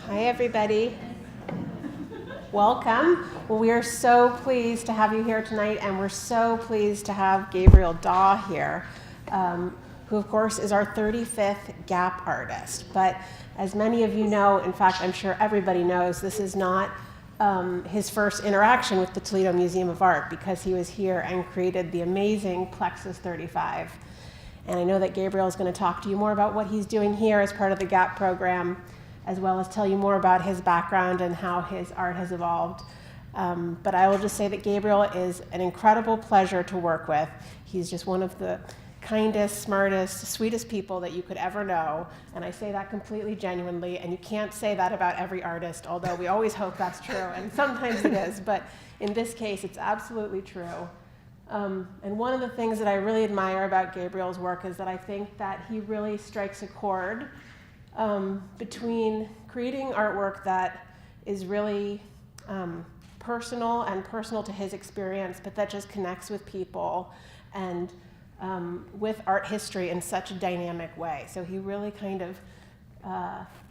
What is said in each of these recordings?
Hi, everybody. Welcome. Well, we are so pleased to have you here tonight, and we're so pleased to have Gabriel Dawe here, who, of course, is our 35th GAPP artist. But as many of you know, in fact, I'm sure everybody knows, this is not his first interaction with the Toledo Museum of Art, because he was here and created the amazing Plexus 35. And I know that Gabriel is going to talk to you more about what he's doing here as part of the GAPP program, as well as tell you more about his background and how his art has evolved. But I will just say that Gabriel is an incredible pleasure to work with. He's just one of the kindest, smartest, sweetest people that you could ever know. And I say that completely genuinely, and you can't say that about every artist, although we always hope that's true, and sometimes it is, but in this case, it's absolutely true. And one of the things that I really admire about Gabriel's work is that I think that he really strikes a chord between creating artwork that is really personal and personal to his experience, but that just connects with people and with art history in such a dynamic way. So he really kind of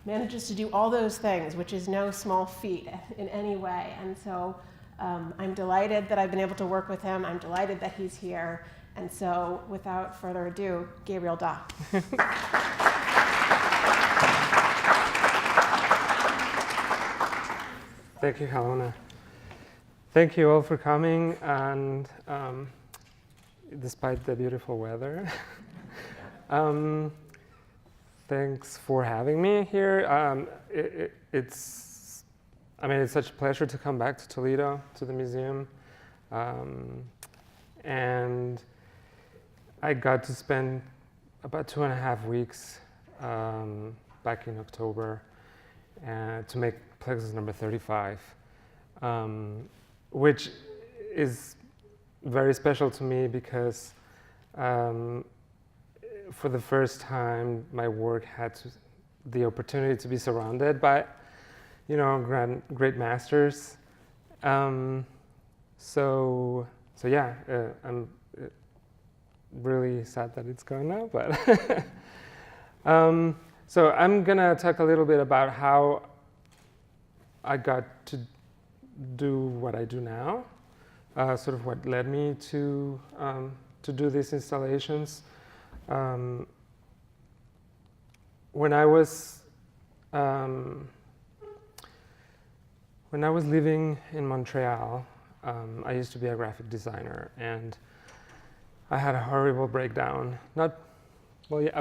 manages to do all those things, which is no small feat in any way. And so I'm delighted that I've been able to work with him. I'm delighted that he's here. And so without further ado, Gabriel Dawe. Thank you, Helena. Thank you all for coming, and despite the beautiful weather. Thanks for having me here. It's such a pleasure to come back to Toledo, to the museum. And I got to spend about 2.5 weeks back in October to make Plexus number 35, which is very special to me because for the first time my work had the opportunity to be surrounded by, great masters. So yeah, I'm really sad that it's gone now, but so I'm gonna talk a little bit about how I got to do what I do now, sort of what led me to do these installations. When I was living in Montreal, I used to be a graphic designer, and I had a horrible breakdown. A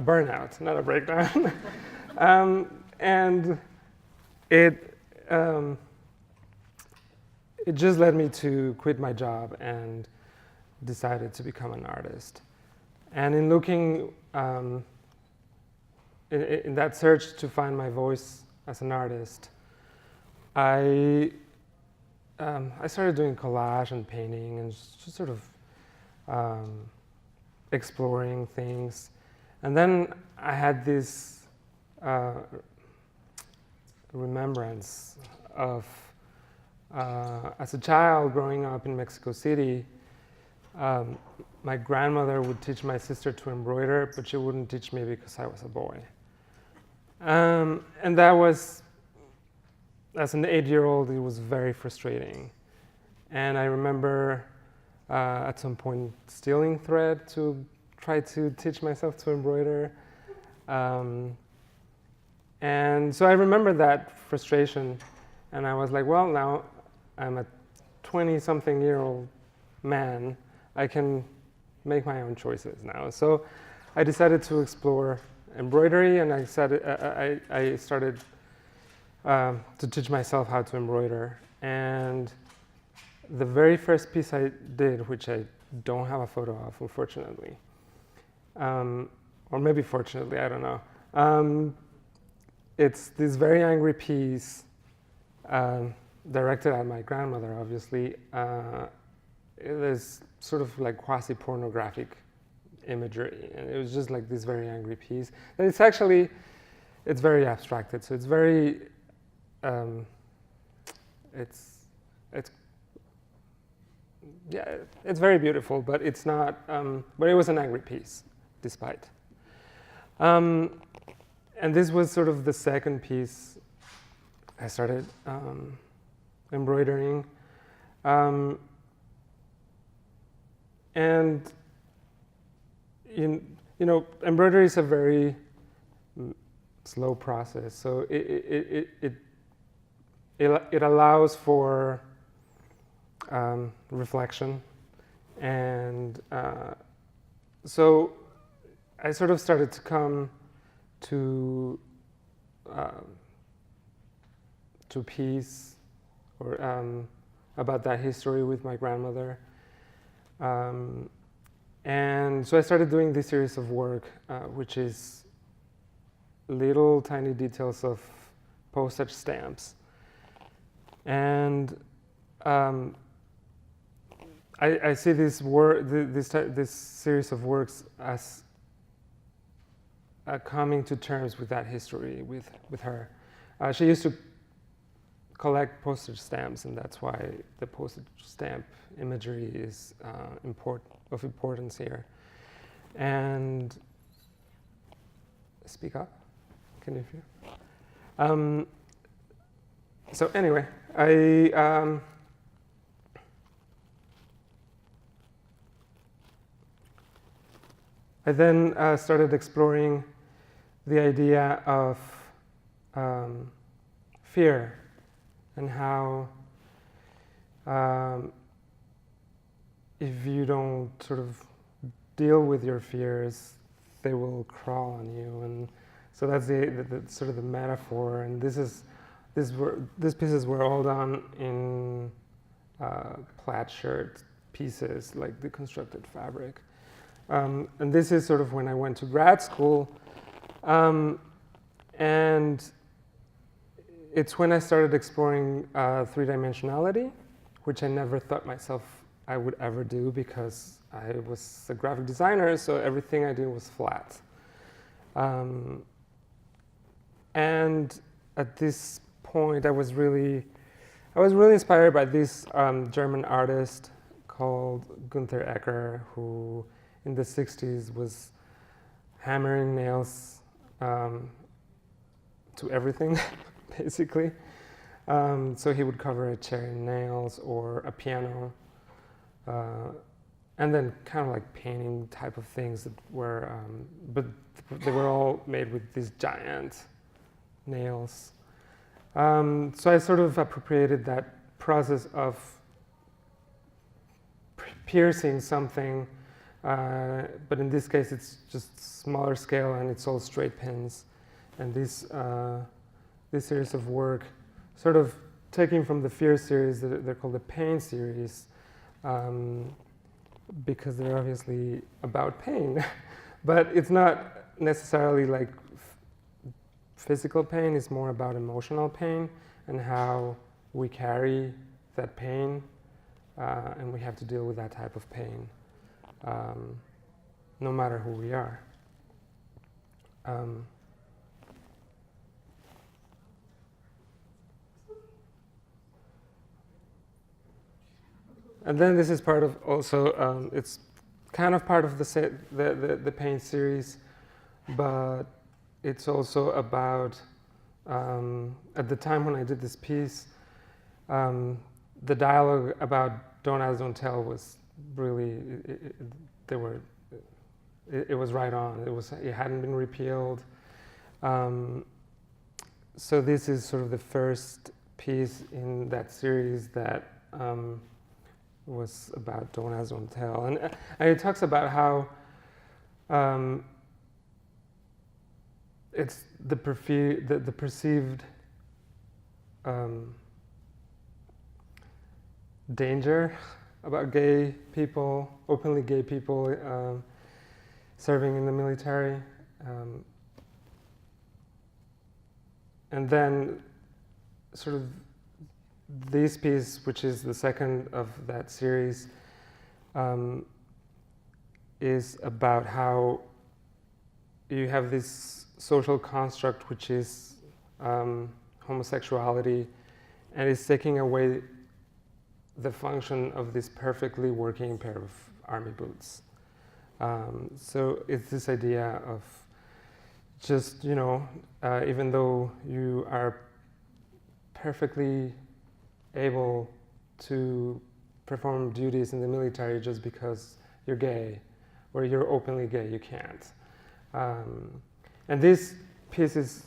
burnout, not a breakdown. And it just led me to quit my job and decided to become an artist. And in looking in that search to find my voice as an artist, I started doing collage and painting and just sort of exploring things. And then I had this remembrance of as a child growing up in Mexico City, my grandmother would teach my sister to embroider, but she wouldn't teach me because I was a boy. And that was, as an 8-year-old, it was very frustrating. And I remember at some point stealing thread to try to teach myself to embroider. And so I remember that frustration, and I was like, well, now I'm a 20-something-year-old man. I can make my own choices now. So I decided to explore embroidery, and I started to teach myself how to embroider. And the very first piece I did, which I don't have a photo of, unfortunately, or maybe fortunately, I don't know. It's this very angry piece directed at my grandmother, obviously. It is sort of like quasi-pornographic imagery, and it was just like this very angry piece. And it's very abstracted, so it's very, it's very beautiful, but it's not, but it was an angry piece, despite. And this was sort of the second piece I started embroidering. And embroidery is a very slow process, so it allows for reflection, and so I sort of started to come to peace or about that history with my grandmother. And so I started doing this series of work, which is little tiny details of postage stamps. And I see this series of works as coming to terms with that history with her. She used to collect postage stamps, and that's why the postage stamp imagery is of importance here. And speak up, can you hear? So anyway, I then started exploring the idea of fear and how if you don't sort of deal with your fears, they will crawl on you. And so that's the sort of the metaphor. And these pieces were all done in plaid shirt pieces, like deconstructed fabric. And this is sort of when I went to grad school. And it's when I started exploring three-dimensionality, which I never thought myself I would ever do because I was a graphic designer, so everything I did was flat. And at this point, I was really inspired by this German artist called Gunther Ecker, who in the 60s was hammering nails to everything, basically. So he would cover a chair in nails or a piano, and then kind of like painting type of things that were, but they were all made with these giant nails. So I sort of appropriated that process of piercing something, but in this case it's just smaller scale and it's all straight pins. And this series of work, sort of taking from the Fear series, they're called the Pain series, because they're obviously about pain. But it's not necessarily like physical pain, it's more about emotional pain and how we carry that pain, and we have to deal with that type of pain, no matter who we are. And then this is part of also, it's kind of part of the pain series, but it's also about, at the time when I did this piece, the dialogue about don't ask, don't tell was really, it was right on. It hadn't been repealed. So this is sort of the first piece in that series that was about don't ask, don't tell. And it talks about how it's the perceived danger about gay people, openly gay people serving in the military. And then sort of this piece, which is the second of that series, is about how you have this social construct which is homosexuality, and it's taking away the function of this perfectly working pair of army boots. So it's this idea of just, even though you are perfectly able to perform duties in the military just because you're gay or you're openly gay. You can't. And this piece is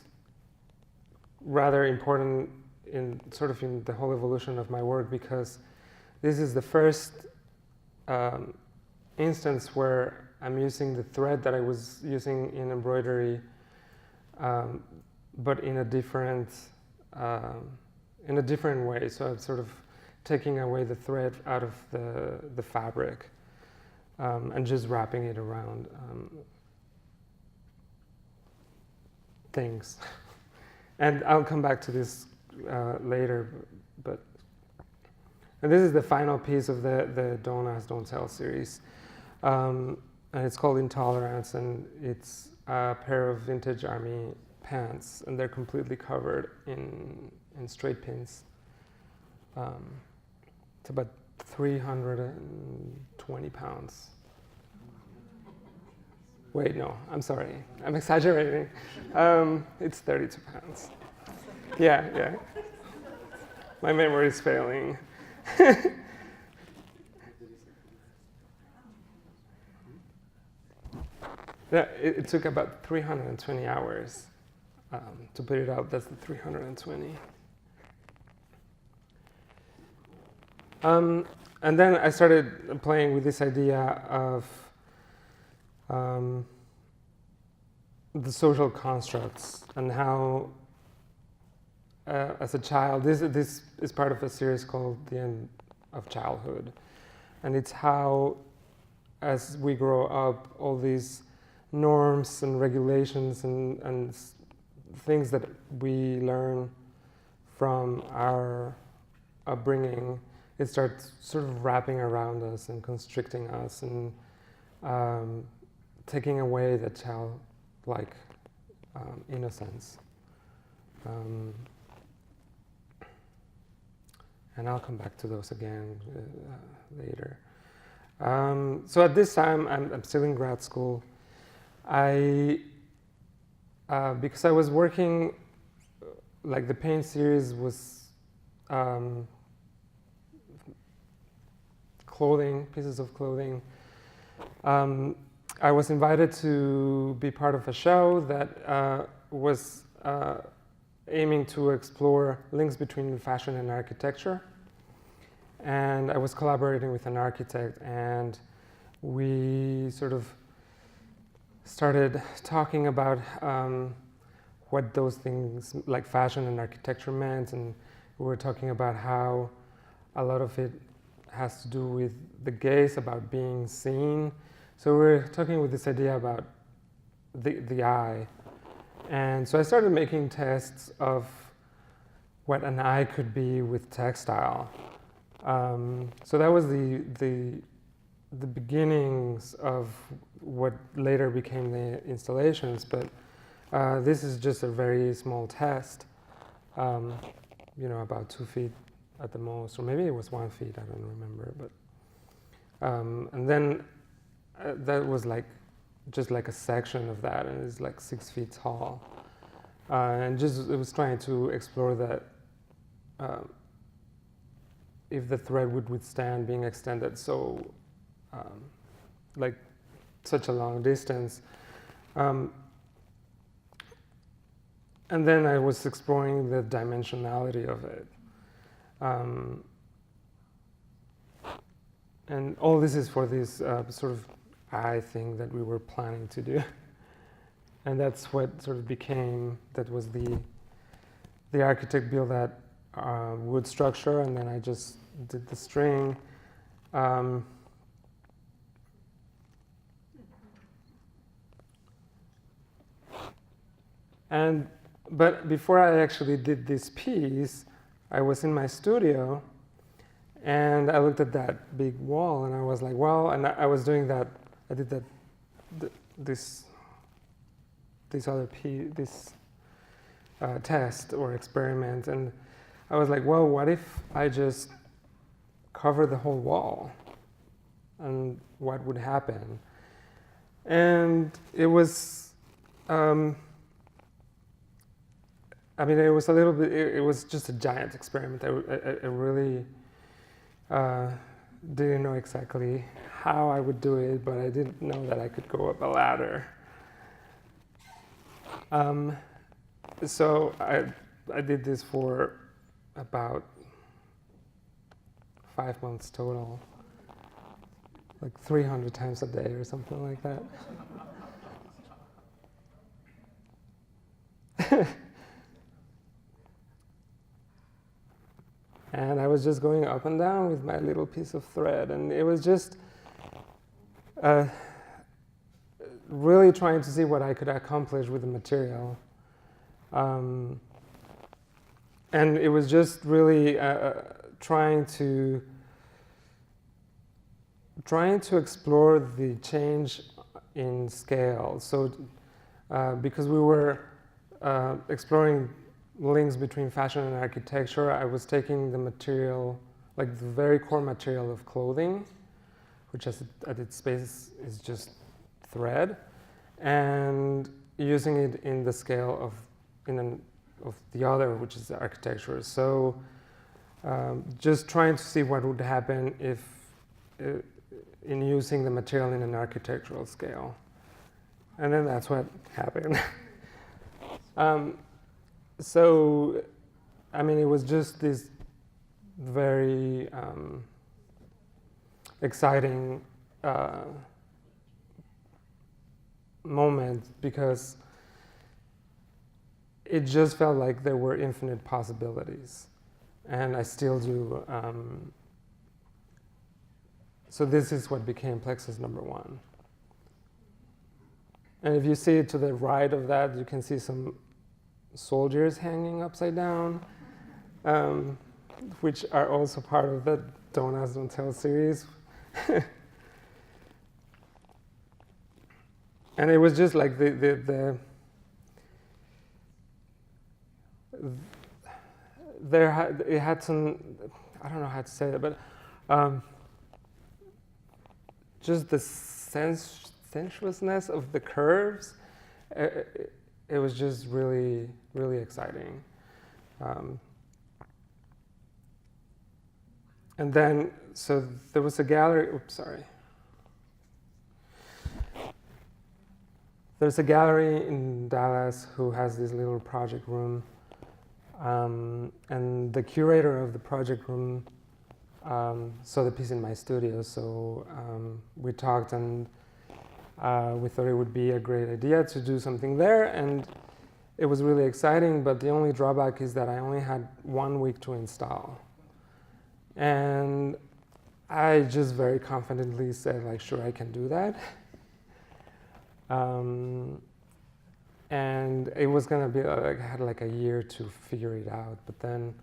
rather important in sort of in the whole evolution of my work, because this is the first instance where I'm using the thread that I was using in embroidery, but in a different way. So I'm sort of taking away the thread out of the fabric and just wrapping it around things. And I'll come back to this later, and this is the final piece of the Don't Ask, Don't Tell series. And it's called Intolerance, and it's a pair of vintage army pants, and they're completely covered in straight pins. It's about 320 pounds. Wait, no, I'm sorry. I'm exaggerating. It's 32 pounds. Yeah. My memory is failing. Yeah, it took about 320 hours to put it out. That's the 320. And then I started playing with this idea of the social constructs and how, as a child, this is part of a series called The End of Childhood. And it's how, as we grow up, all these norms and regulations and things that we learn from our upbringing, it starts sort of wrapping around us and constricting us and taking away the childlike innocence. And I'll come back to those again later. So at this time, I'm still in grad school. Because I was working, like the paint series was clothing, pieces of clothing. I was invited to be part of a show that was aiming to explore links between fashion and architecture. And I was collaborating with an architect, and we sort of started talking about what those things like fashion and architecture meant, and we were talking about how a lot of it has to do with the gaze, about being seen. So we're talking with this idea about the eye. And so I started making tests of what an eye could be with textile. So that was the beginnings of what later became the installations, but this is just a very small test, about 2 feet at the most, or maybe it was 1 feet, I don't remember. But and then that was just like a section of that, and it's like 6 feet tall, and it was trying to explore that if the thread would withstand being extended so like such a long distance. And then I was exploring the dimensionality of it. And all this is for this sort of eye thing that we were planning to do. And that's what sort of became, that was the architect built that wood structure, and then I just did the string. But before I actually did this piece, I was in my studio, and I looked at that big wall, and I was like, well, and I was doing that. I did that, this test or experiment, and I was like, well, what if I just cover the whole wall, and what would happen? And it was I mean, it was a little bit, it was just a giant experiment. I really didn't know exactly how I would do it, but I didn't know that I could go up a ladder. So I did this for about 5 months total, like 300 times a day or something like that. And I was just going up and down with my little piece of thread, and it was just really trying to see what I could accomplish with the material. And it was just really trying to explore the change in scale. So because we were exploring links between fashion and architecture, I was taking the material, like the very core material of clothing, which at its base is just thread, and using it in the scale of the other, which is the architecture. So just trying to see what would happen if in using the material in an architectural scale. And then that's what happened. So, I mean, it was just this very exciting moment, because it just felt like there were infinite possibilities, and I still do. So this is what became Plexus #1. And if you see it to the right of that, you can see some soldiers hanging upside down, which are also part of the Don't Ask, Don't Tell series. And it was just like it had some, I don't know how to say it, but just the sensuousness of the curves. It was just really, really exciting. And then, so there was a gallery, oops, sorry. There's a gallery in Dallas who has this little project room. And the curator of the project room saw the piece in my studio, so we talked, and we thought it would be a great idea to do something there, and it was really exciting, but the only drawback is that I only had 1 week to install. And I just very confidently said, like, sure, I can do that. And it was gonna be, like, I had like a year to figure it out, but then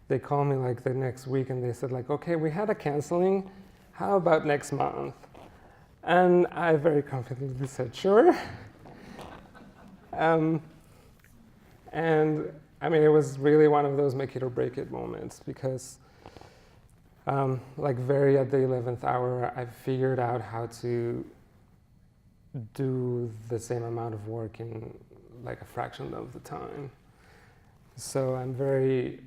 they called me like the next week and they said, like, okay, we had a canceling, how about next month? And I very confidently said, sure. And I mean, it was really one of those make it or break it moments, because like very at the 11th hour, I figured out how to do the same amount of work in like a fraction of the time. So I'm very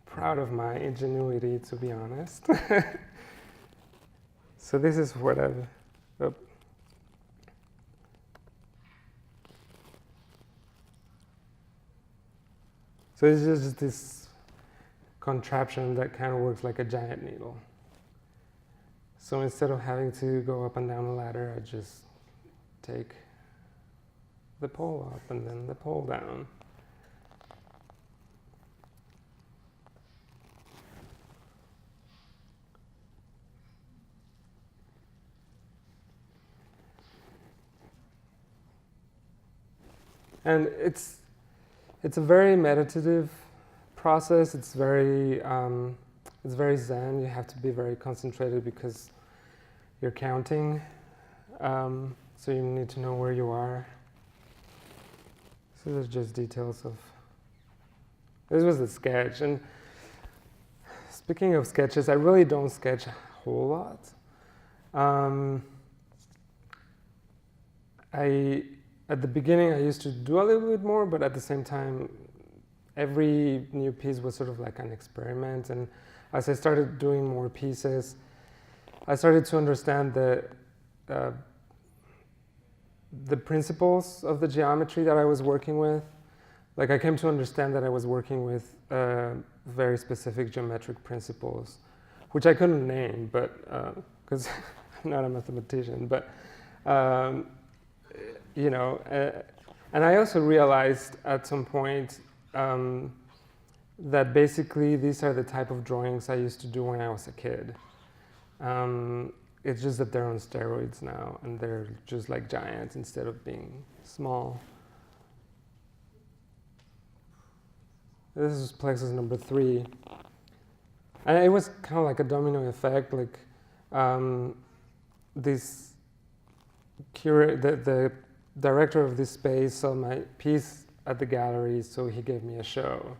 proud of my ingenuity, to be honest. So this is what I've, oh. So it's just this contraption that kind of works like a giant needle. So instead of having to go up and down the ladder, I just take the pole up and then the pole down. And it's a very meditative process. It's very zen. You have to be very concentrated because you're counting. So you need to know where you are. So there's just details of, this was a sketch. And speaking of sketches, I really don't sketch a whole lot. At the beginning, I used to do a little bit more, but at the same time, every new piece was sort of like an experiment. And as I started doing more pieces, I started to understand the principles of the geometry that I was working with. Like I came to understand that I was working with very specific geometric principles, which I couldn't name, but because I'm not a mathematician. But you know, and I also realized at some point that basically these are the type of drawings I used to do when I was a kid. It's just that they're on steroids now, and they're just like giants instead of being small. This is Plexus number 3. And it was kind of like a domino effect. Like this the director of this space saw my piece at the gallery, so he gave me a show.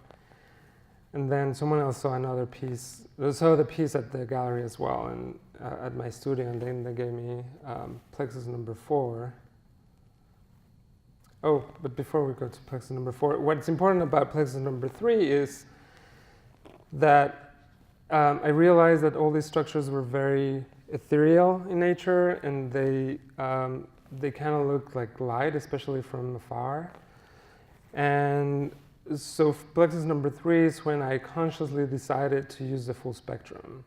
And then someone else saw another piece, saw the piece at the gallery as well, and at my studio, and then they gave me Plexus number 4. Oh, but before we go to Plexus number 4, what's important about Plexus number 3 is that I realized that all these structures were very ethereal in nature, and they kind of look like light, especially from afar. And so Plexus number 3 is when I consciously decided to use the full spectrum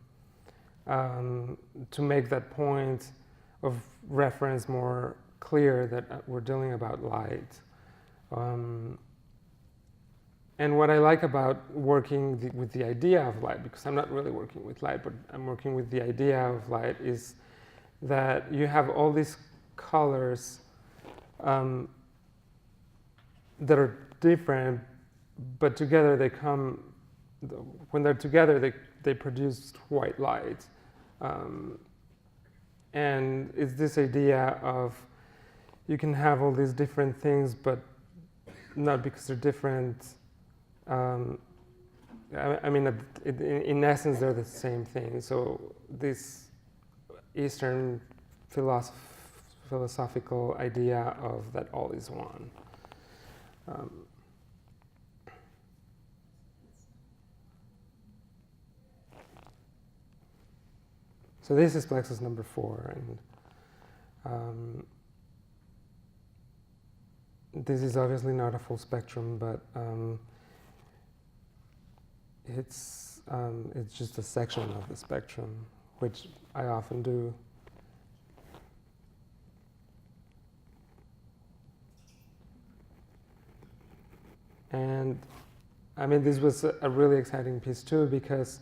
to make that point of reference more clear that we're dealing about light. And what I like about working with the idea of light, because I'm not really working with light, but I'm working with the idea of light, is that you have all these colors that are different, but together they come, when they're together, they produce white light. And it's this idea of you can have all these different things, but not because they're different. I mean, in essence, they're the same thing. So this Eastern philosophical idea of that all is one. So this is Plexus number 4, and this is obviously not a full spectrum, but it's just a section of the spectrum, which I often do. And I mean, this was a really exciting piece too, because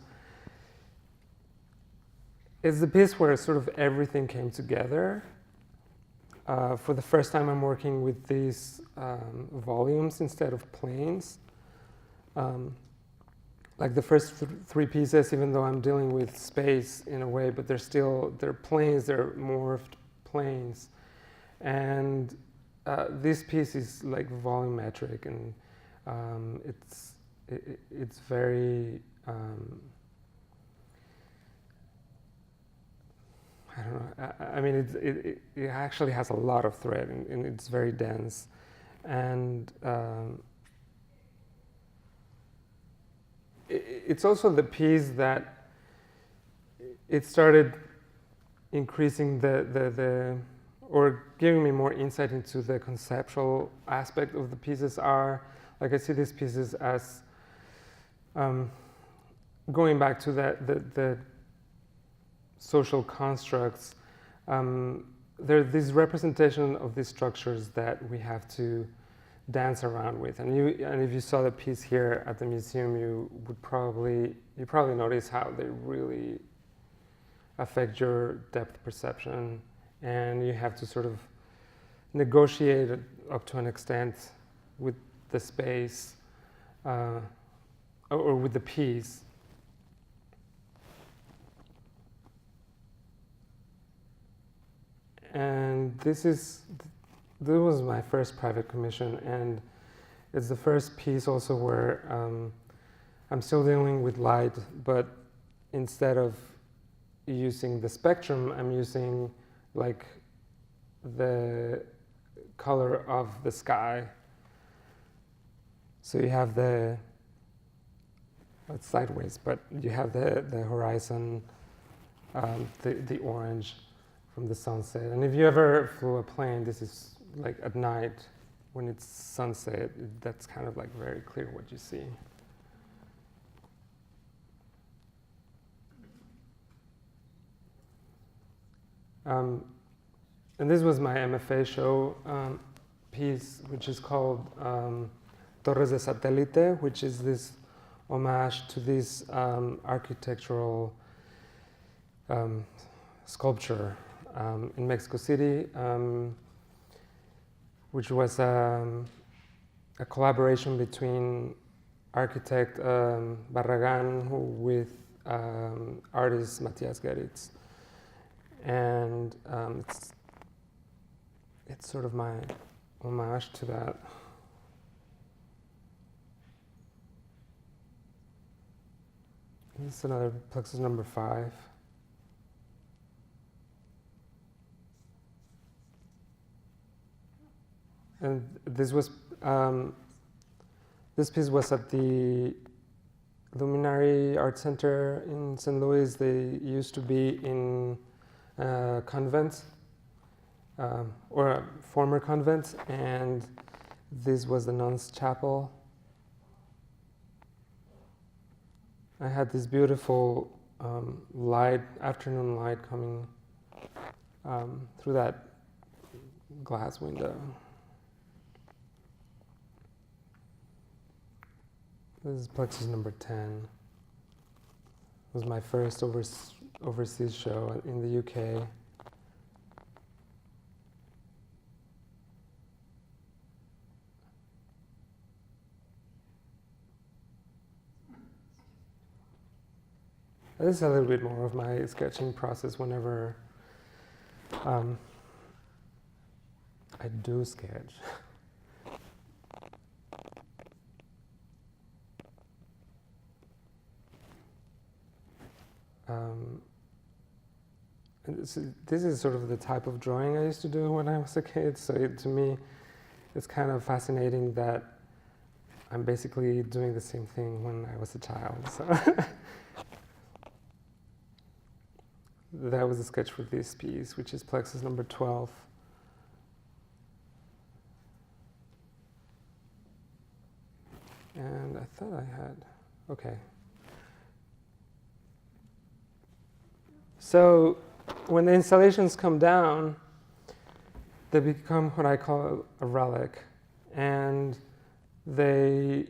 it's the piece where sort of everything came together. For the first time, I'm working with these volumes instead of planes. Like the first 3 pieces, even though I'm dealing with space in a way, but they're planes, they're morphed planes. And this piece is like volumetric, and it's very, I don't know. I mean, it actually has a lot of thread, and it's very dense, and it's also the piece that it started increasing or giving me more insight into the conceptual aspect of the pieces. Like I see these pieces as going back to the social constructs. There's this representation of these structures that we have to dance around with. And if you saw the piece here at the museum, you probably notice how they really affect your depth perception, and you have to sort of negotiate up to an extent with the space or with the piece. And this was my first private commission, and it's the first piece also where I'm still dealing with light, but instead of using the spectrum, I'm using like the color of the sky. So you have the it's sideways, but you have the horizon, the orange from the sunset. And if you ever flew a plane, this is like at night when it's sunset, that's kind of like very clear what you see. And this was my MFA show piece, which is called Torres de Satélite, which is this homage to this architectural sculpture in Mexico City, which was a collaboration between architect Barragan with artist Matias Geritz. And it's sort of my homage to that. This is another Plexus number 5. And this was this piece was at the Luminary Art Center in St. Louis. They used to be in a convent, or a former convent, and this was the nuns' chapel. I had this beautiful light, afternoon light coming through that glass window. This is Plexus number 10. It was my first overseas show in the UK. This is a little bit more of my sketching process whenever I do sketch. This is sort of the type of drawing I used to do when I was a kid, so to me it's kind of fascinating that I'm basically doing the same thing when I was a child. So that was a sketch for this piece, which is Plexus number 12. And I thought I had, okay. So when the installations come down, they become what I call a relic, and they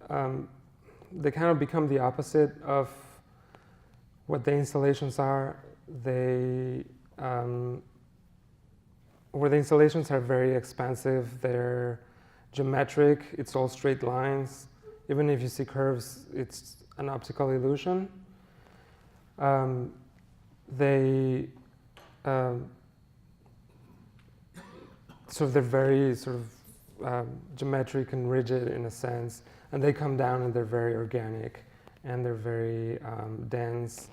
kind of become the opposite of what the installations are. Where the installations are very expansive, they're geometric, it's all straight lines. Even if you see curves, it's an optical illusion. They're very sort of geometric and rigid in a sense, and they come down and they're very organic and they're very dense.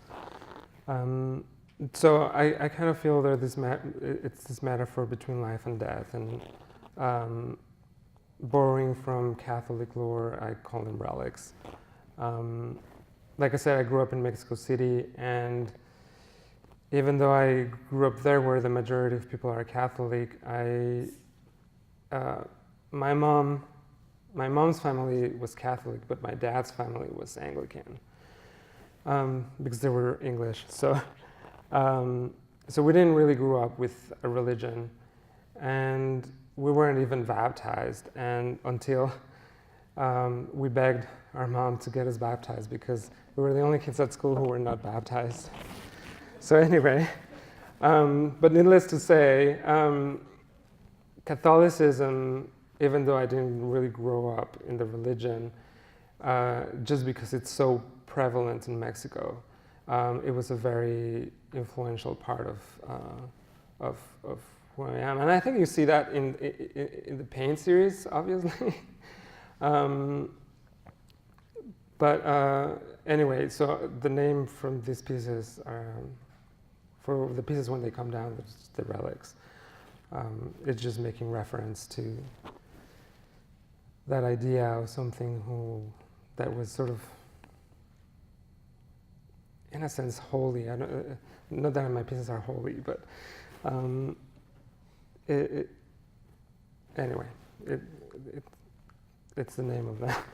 So I kind of feel that it's this metaphor between life and death, and borrowing from Catholic lore, I call them relics. Like I said, I grew up in Mexico City, and even though I grew up there where the majority of people are Catholic, my mom's family was Catholic, but my dad's family was Anglican, because they were English. So we didn't really grow up with a religion, and we weren't even baptized, and until we begged our mom to get us baptized because we were the only kids at school who were not baptized. So anyway, but needless to say, Catholicism, even though I didn't really grow up in the religion, just because it's so prevalent in Mexico, it was a very influential part of who I am. And I think you see that in the Paint series, obviously. But anyway, so the name from these pieces are, for the pieces when they come down, it's the relics. It's just making reference to that idea of something that was sort of in a sense, holy. Not that my pieces are holy, but anyway, it's the name of that.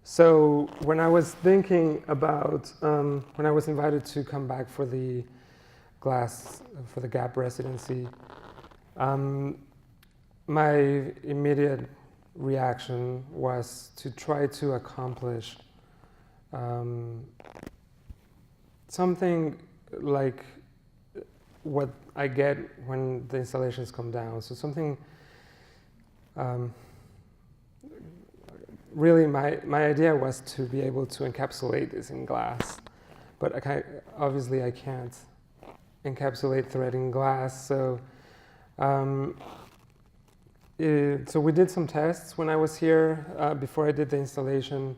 So when I was thinking about, when I was invited to come back for the GAPP residency, my immediate reaction was to try to accomplish something like what I get when the installations come down. So something, really my idea was to be able to encapsulate this in glass, but obviously I can't encapsulate thread in glass. So so we did some tests when I was here. Before I did the installation,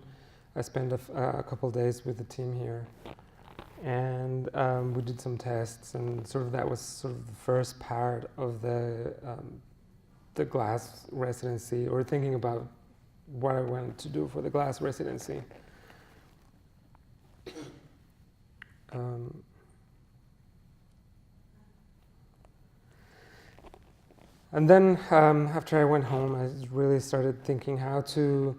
I spent a couple days with the team here, and we did some tests, and sort of that was sort of the first part of the glass residency, or thinking about what I wanted to do for the glass residency. And then after I went home, I really started thinking how to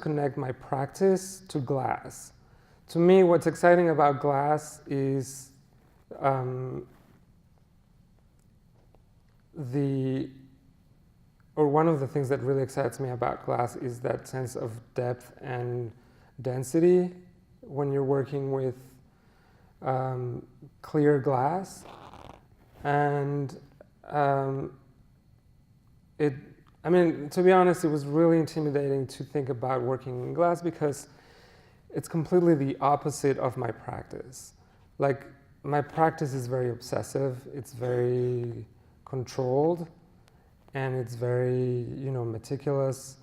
connect my practice to glass. To me, what's exciting about glass is one of the things that really excites me about glass is that sense of depth and density when you're working with clear glass. And to be honest, it was really intimidating to think about working in glass because it's completely the opposite of my practice. Like, my practice is very obsessive, it's very controlled, and it's very, meticulous.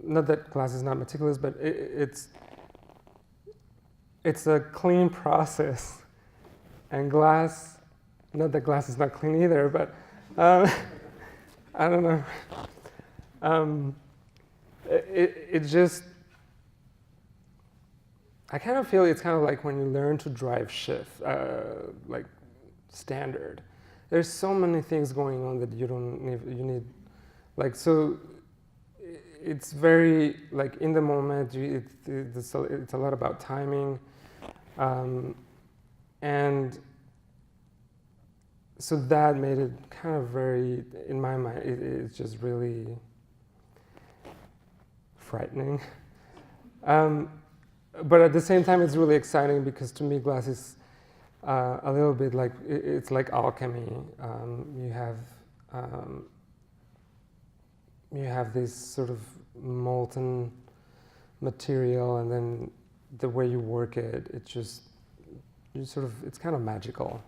Not that glass is not meticulous, but it's a clean process. And glass, not that glass is not clean either, but I don't know. It just, I kind of feel it's kind of like when you learn to drive shift, like standard. There's so many things going on that you need, like, so it's very, like, in the moment, it's a lot about timing. And so that made it kind of very, in my mind, it's just really frightening. But at the same time, it's really exciting because to me, glass is a little bit like, it's like alchemy. You have this sort of molten material, and then the way you work it, it's kind of magical.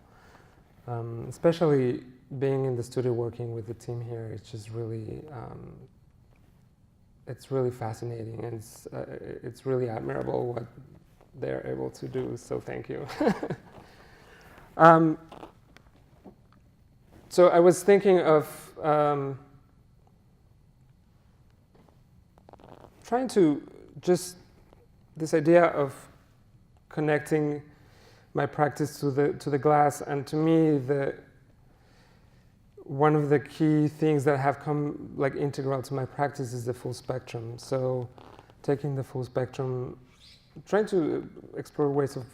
Especially being in the studio working with the team here, it's just really, it's really fascinating, and it's really admirable what they're able to do, so thank you. So I was thinking of trying to just, this idea of connecting my practice to the glass, and to me, one of the key things that have come like integral to my practice is the full spectrum. So taking the full spectrum, trying to explore ways of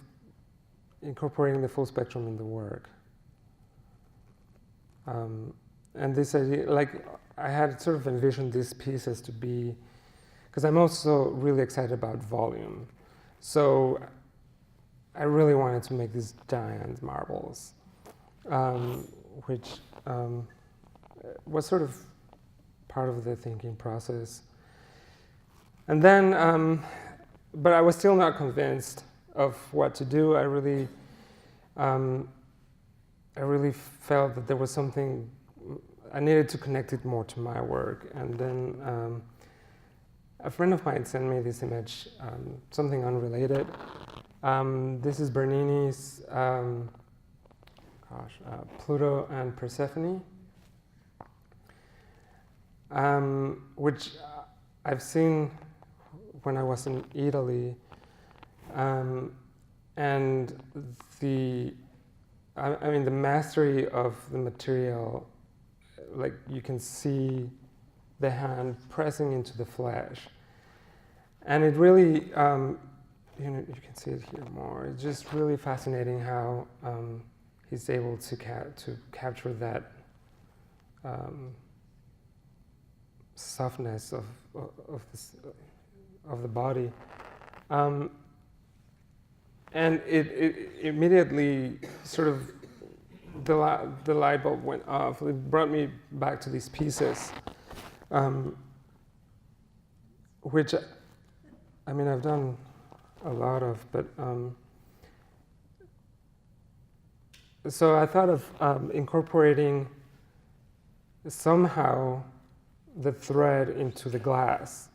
incorporating the full spectrum in the work. And this idea, like, I had sort of envisioned these pieces to be, because I'm also really excited about volume. So I really wanted to make these giant marbles, which was sort of part of the thinking process. And then, but I was still not convinced of what to do. I really felt that there was something, I needed to connect it more to my work. And then a friend of mine sent me this image, something unrelated. This is Bernini's Pluto and Persephone. which I've seen when I was in Italy, and the mastery of the material, like you can see the hand pressing into the flesh, and it really, you can see it here more. It's just really fascinating how he's able to capture that softness of the body, and it immediately sort of the light bulb went off. It brought me back to these pieces, which I've done a lot of, but so I thought of incorporating somehow the thread into the glass.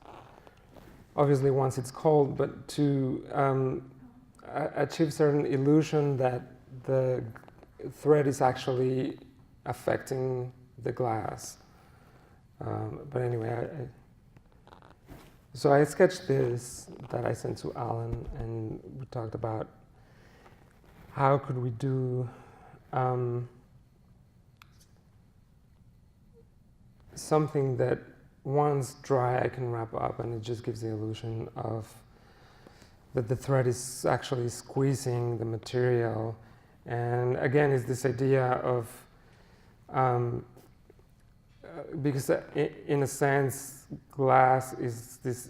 Obviously, once it's cold, but to achieve certain illusion that the thread is actually affecting the glass. But anyway, so I sketched this that I sent to Alan, and we talked about how could we do something that once dry I can wrap up, and it just gives the illusion of that the thread is actually squeezing the material. And again, it's this idea of because in a sense glass is this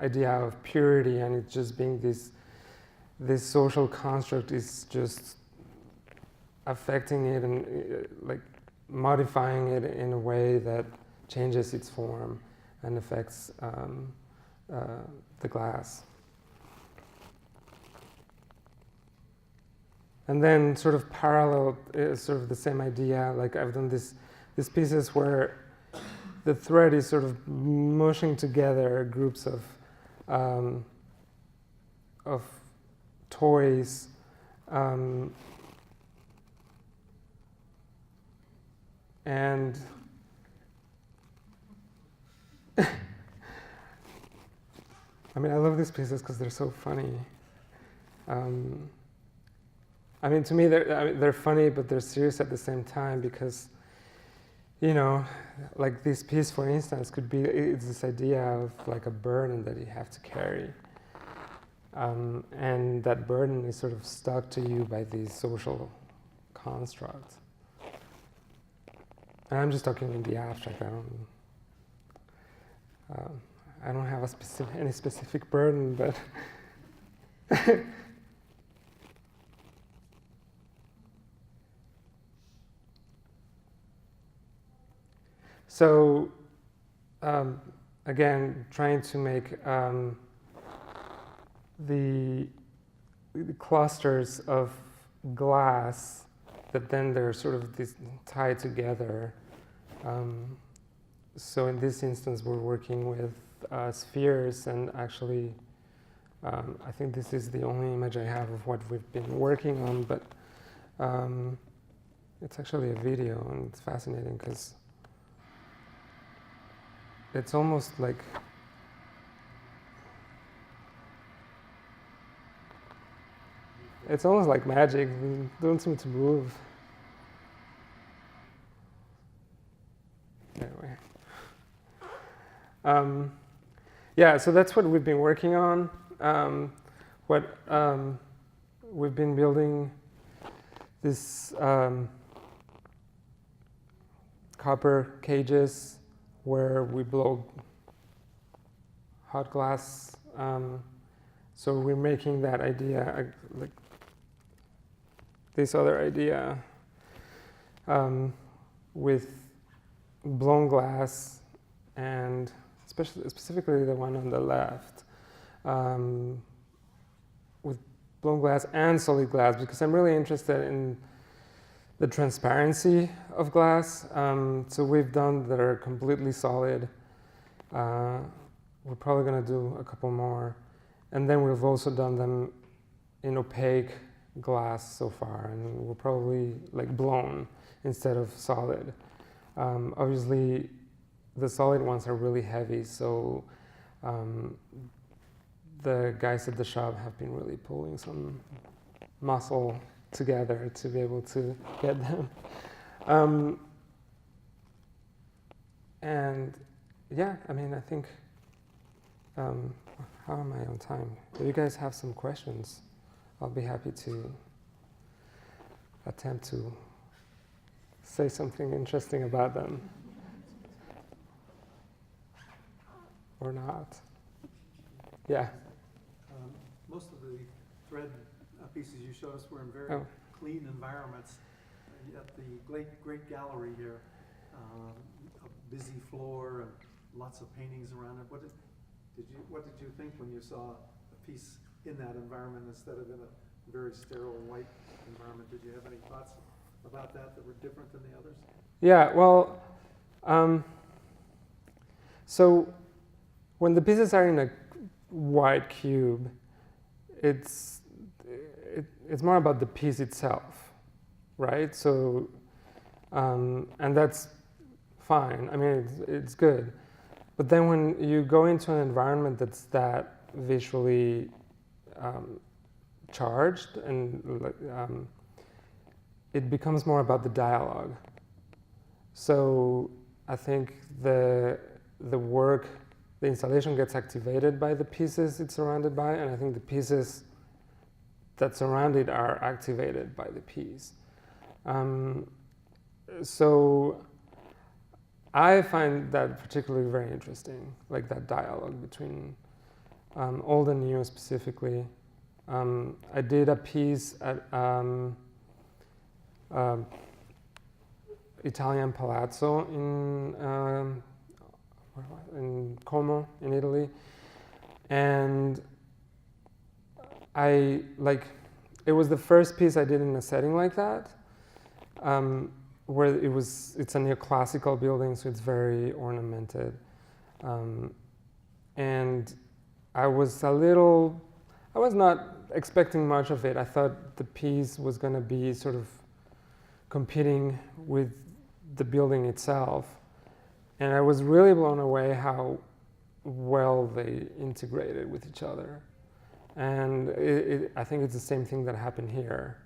idea of purity, and it just being this social construct is just affecting it and like modifying it in a way that changes its form and affects the glass. And then sort of parallel is sort of the same idea. Like I've done these pieces where the thread is sort of mushing together groups of toys, and I love these pieces because they're so funny. To me, they're funny, but they're serious at the same time because, like this piece, for instance, it's this idea of like a burden that you have to carry. And that burden is sort of stuck to you by these social constructs. And I'm just talking in the abstract. I don't have any specific burden, but so again, trying to make the clusters of glass that then they're sort of tied together. So in this instance, we're working with spheres, and actually, I think this is the only image I have of what we've been working on, but it's actually a video, and it's fascinating because it's almost like magic. They don't seem to move. Anyway. So that's what we've been working on. We've been building this copper cages where we blow hot glass. So we're making that idea, like this other idea, with blown glass, and specifically the one on the left, with blown glass and solid glass, because I'm really interested in the transparency of glass. So we've done that are completely solid. We're probably going to do a couple more. And then we've also done them in opaque glass so far, and we're probably like blown instead of solid. Obviously, the solid ones are really heavy, so the guys at the shop have been really pulling some muscle together to be able to get them. And yeah, I mean, I think, how am I on time? If you guys have some questions, I'll be happy to attempt to say something interesting about them. Or not. Yeah. Most of the thread pieces you showed us were in very clean environments. At the great gallery here, a busy floor and lots of paintings around it. What did you think when you saw a piece in that environment instead of in a very sterile white environment? Did you have any thoughts about that were different than the others? Yeah, well, so when the pieces are in a white cube, it's more about the piece itself, right? So, and that's fine. I mean, it's good. But then when you go into an environment that's that visually charged, and it becomes more about the dialogue. So I think the work, the installation gets activated by the pieces it's surrounded by, and I think the pieces that surround it are activated by the piece. So I find that particularly very interesting, like that dialogue between old and new specifically. I did a piece at Italian Palazzo in Como, in Italy, and it was the first piece I did in a setting like that, where it's a neoclassical building, so it's very ornamented, and I was not expecting much of it. I thought the piece was going to be sort of competing with the building itself, and I was really blown away how well they integrated with each other. And I think it's the same thing that happened here.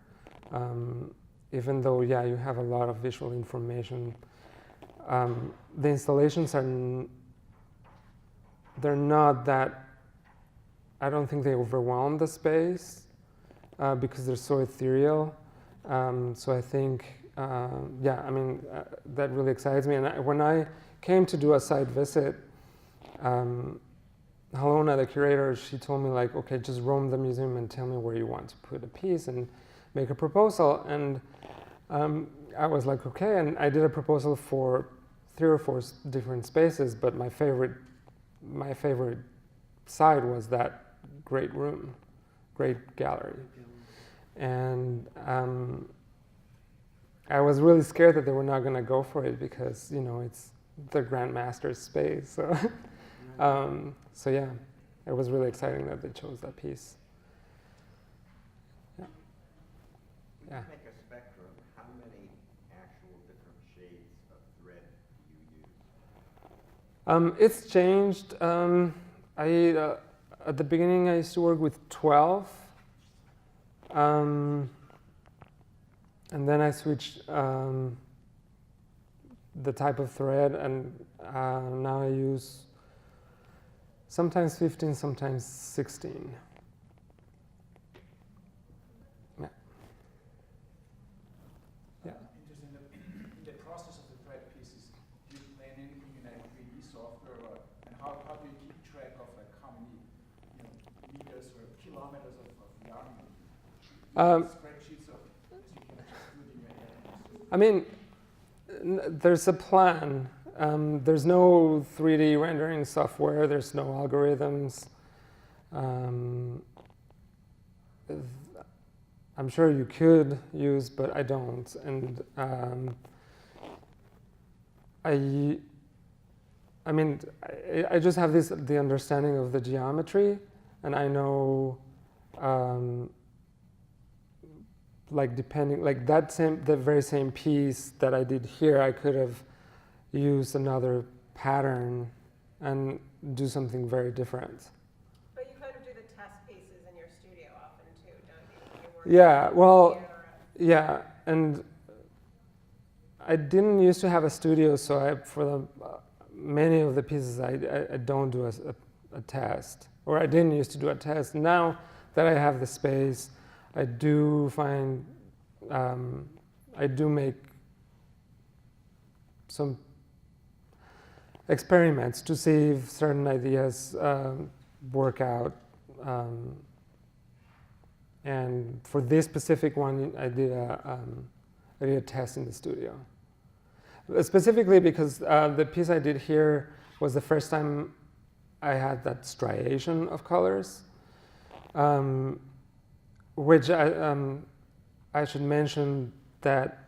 Even though, yeah, you have a lot of visual information, the installations they're not that, I don't think they overwhelm the space because they're so ethereal. So I think, yeah, I mean, that really excites me. And when I came to do a site visit, Helena, the curator, she told me, like, okay, just roam the museum and tell me where you want to put a piece and make a proposal. And I was like, okay, and I did a proposal for 3 or 4 different spaces, but my favorite side was that great room, great gallery. And I was really scared that they were not going to go for it because, you know, it's the Grand Master's space. So, so yeah, it was really exciting that they chose that piece. Yeah. Yeah. Make a spectrum. How many actual different shades of thread do you use? It's changed. At the beginning, I used to work with 12. And then I switched the type of thread, and now I use sometimes 15, sometimes 16. Yeah. Yeah. Interesting. In the process of the thread pieces, do you plan anything in a 3D software, and how do you keep track of like how many meters or kilometers of yarn? Spreadsheets of as you can just do it in your head. I mean, there's a plan. There's no 3D rendering software. There's no algorithms. I'm sure you could use, but I don't. And I mean, I just have the understanding of the geometry, and I know, like depending, like the very same piece that I did here, I could have used another pattern and do something very different. But you kind of do the test pieces in your studio often too, don't you? Yeah, well, yeah, and I didn't used to have a studio, so for the many of the pieces I don't do a test, or I didn't used to do a test. Now that I have the space, I do find I do make some experiments to see if certain ideas work out. And for this specific one, I did a test in the studio. Specifically because the piece I did here was the first time I had that striation of colors, which I should mention that,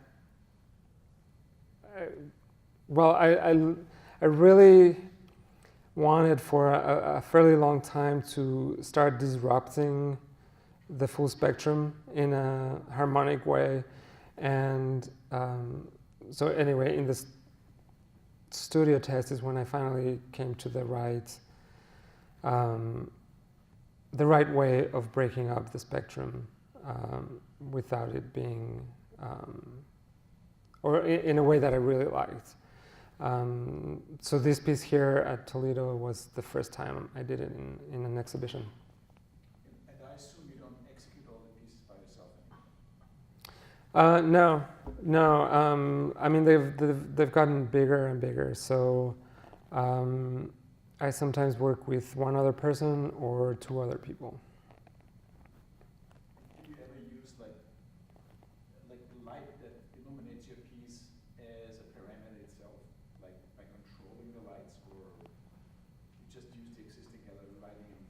I really wanted for a fairly long time to start disrupting the full spectrum in a harmonic way. And so anyway, in this studio test is when I finally came to the right way of breaking up the spectrum without it being, or in a way that I really liked. So this piece here at Toledo was the first time I did it in an exhibition. And I assume you don't execute all the pieces by yourself anymore? No. I mean, they've gotten bigger and bigger. So I sometimes work with one other person or two other people. Do you ever use like the light that illuminates your piece as a parameter itself, like by controlling the lights, or you just use the existing lighting and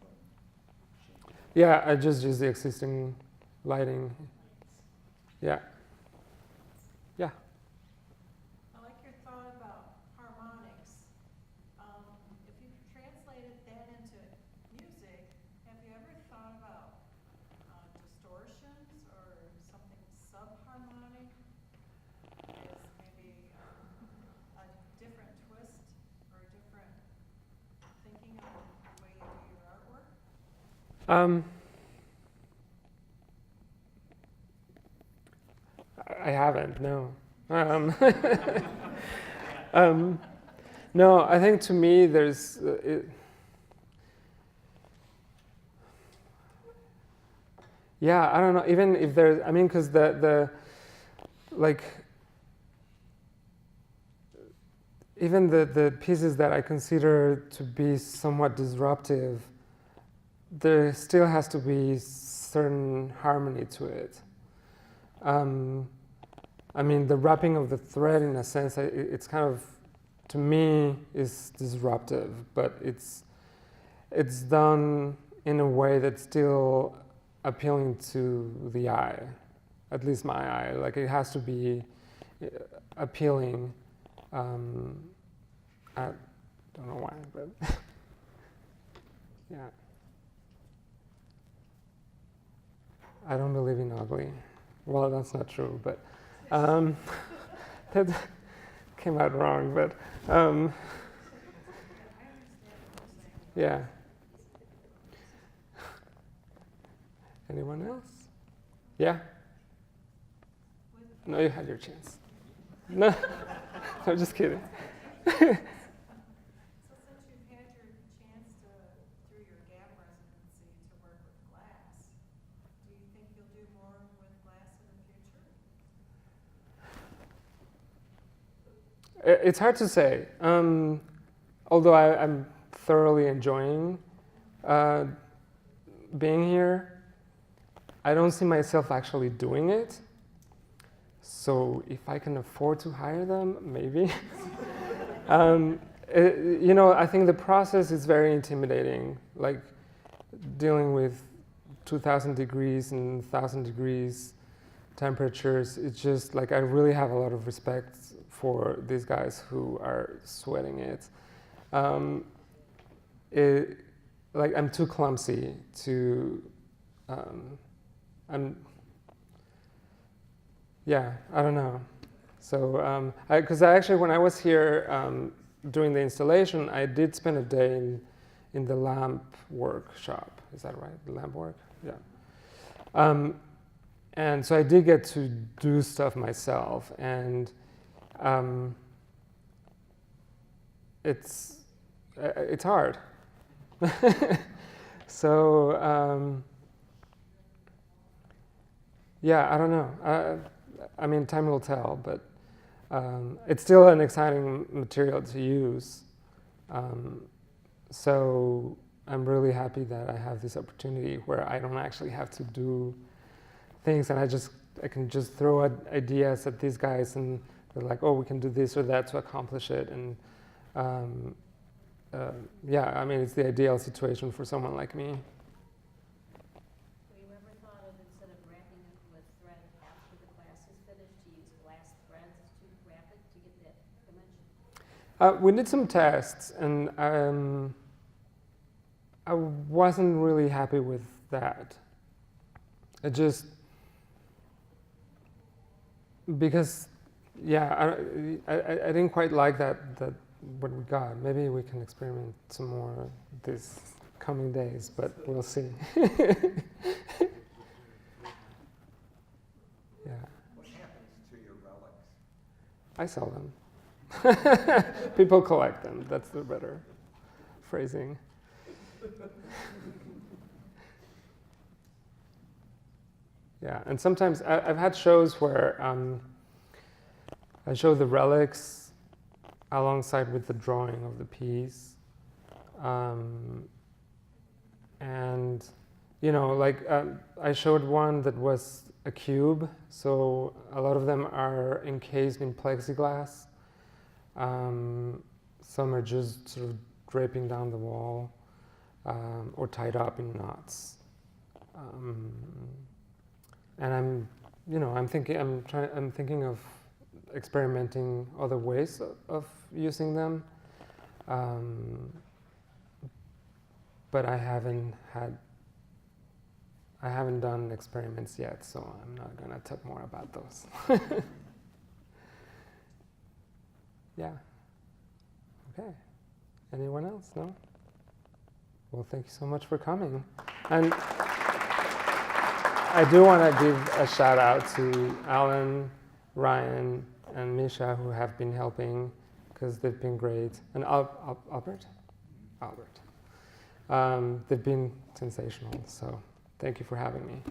change it? Yeah, I just use the existing lighting. Yeah. Yeah. I like your thought about harmonics. If you translated that into music, have you ever thought about distortions or something subharmonic as maybe a different twist or a different thinking of the way you do your artwork? I haven't, no. No, I think to me there's, yeah, I don't know, even if there's, I mean, because even the pieces that I consider to be somewhat disruptive, there still has to be certain harmony to it. I mean, the wrapping of the thread, in a sense, it's kind of, to me, is disruptive, but it's done in a way that's still appealing to the eye, at least my eye. Like, it has to be appealing. I don't know why, but yeah. I don't believe in ugly. Well, that's not true, but that came out wrong, but yeah. Anyone else? Yeah? No, you had your chance. No, I'm just kidding. So since you've had your chance to, through your GAPP residency, to work with glass, do you think you'll do more with glass in the future? It's hard to say. Although I'm thoroughly enjoying being here, I don't see myself actually doing it. So if I can afford to hire them, maybe. I think the process is very intimidating. Like dealing with 2,000 degrees and 1,000 degrees temperatures. It's just like I really have a lot of respect for these guys who are sweating it. I'm too clumsy to. I don't know. So, because actually, when I was here, during the installation, I did spend a day in the lamp workshop. Is that right? The lamp work? Yeah. And so I did get to do stuff myself, and it's hard. So yeah, I don't know. I mean, time will tell, but it's still an exciting material to use. So I'm really happy that I have this opportunity where I don't actually have to do things, and I can just throw ideas at these guys, and they're like, oh, we can do this or that to accomplish it. And yeah, I mean, it's the ideal situation for someone like me. Have you ever thought of, instead of wrapping it with thread after the class is finished, to use glass threads to wrap it to get that dimension? We did some tests, and I wasn't really happy with that. It just, because, yeah, I didn't quite like that what we got. Maybe we can experiment some more these coming days, but we'll see. Yeah. What happens to your relics? I sell them. People collect them. That's the better phrasing. Yeah, and sometimes I've had shows where I show the relics alongside with the drawing of the piece. And, you know, like I showed one that was a cube, so a lot of them are encased in plexiglass. Some are just sort of draping down the wall or tied up in knots. And I'm thinking of experimenting other ways of using them. But I haven't done experiments yet, so I'm not gonna talk more about those. Yeah. Okay. Anyone else? No? Well, thank you so much for coming. And I do want to give a shout out to Alan, Ryan, and Misha, who have been helping, because they've been great. And Albert? Albert. They've been sensational, so thank you for having me.